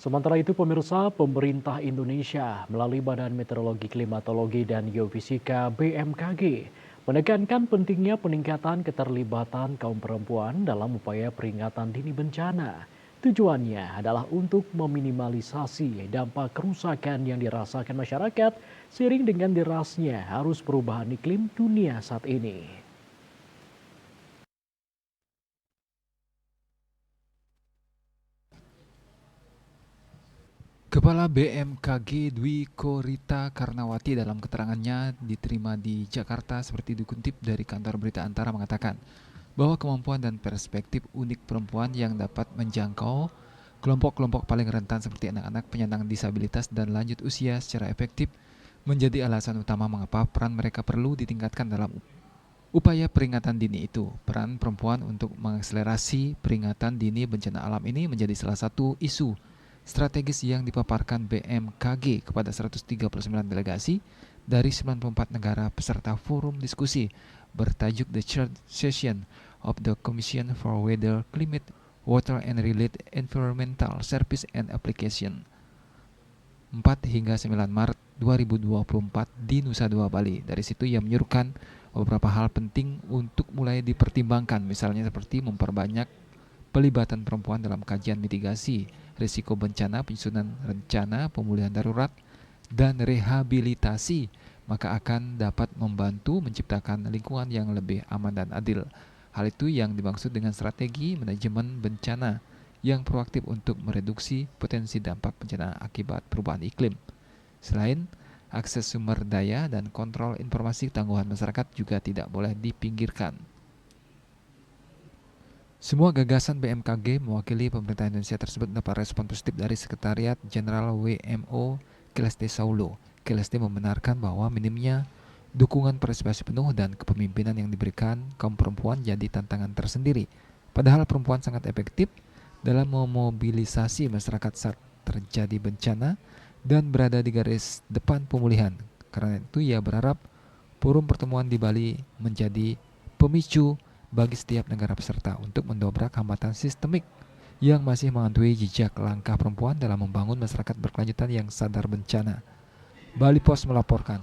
Sementara itu pemirsa, pemerintah Indonesia melalui Badan Meteorologi, Klimatologi, dan Geofisika BMKG menekankan pentingnya peningkatan keterlibatan kaum perempuan dalam upaya peringatan dini bencana. Tujuannya adalah untuk meminimalisasi dampak kerusakan yang dirasakan masyarakat seiring dengan derasnya arus perubahan iklim dunia saat ini. Kepala BMKG Dwi Korita Karnawati dalam keterangannya diterima di Jakarta seperti dikutip dari kantor berita Antara mengatakan bahwa kemampuan dan perspektif unik perempuan yang dapat menjangkau kelompok-kelompok paling rentan seperti anak-anak penyandang disabilitas dan lanjut usia secara efektif menjadi alasan utama mengapa peran mereka perlu ditingkatkan dalam upaya peringatan dini itu. Peran perempuan untuk mengakselerasi peringatan dini bencana alam ini menjadi salah satu isu strategis yang dipaparkan BMKG kepada 139 delegasi dari 94 negara peserta forum diskusi bertajuk The Third Session of the Commission for Weather, Climate, Water and Related Environmental Service and Application 4 hingga 9 Maret 2024 di Nusa Dua Bali. Dari situ ia menyuruhkan beberapa hal penting untuk mulai dipertimbangkan, misalnya seperti memperbanyak pelibatan perempuan dalam kajian mitigasi risiko bencana, penyusunan rencana pemulihan darurat, dan rehabilitasi, maka akan dapat membantu menciptakan lingkungan yang lebih aman dan adil. Hal itu yang dimaksud dengan strategi manajemen bencana yang proaktif untuk mereduksi potensi dampak bencana akibat perubahan iklim. Selain akses sumber daya dan kontrol informasi tangguhan masyarakat juga tidak boleh dipinggirkan. Semua gagasan BMKG mewakili pemerintah Indonesia tersebut mendapat respon positif dari Sekretariat Jenderal WMO Celeste Saulo. Celeste membenarkan bahwa minimnya dukungan partisipasi penuh dan kepemimpinan yang diberikan kaum perempuan jadi tantangan tersendiri. Padahal perempuan sangat efektif dalam memobilisasi masyarakat saat terjadi bencana dan berada di garis depan pemulihan. Karena itu ia berharap forum pertemuan di Bali menjadi pemicu bagi setiap negara peserta untuk mendobrak hambatan sistemik yang masih menghantui jejak langkah perempuan dalam membangun masyarakat berkelanjutan yang sadar bencana. Bali Post melaporkan.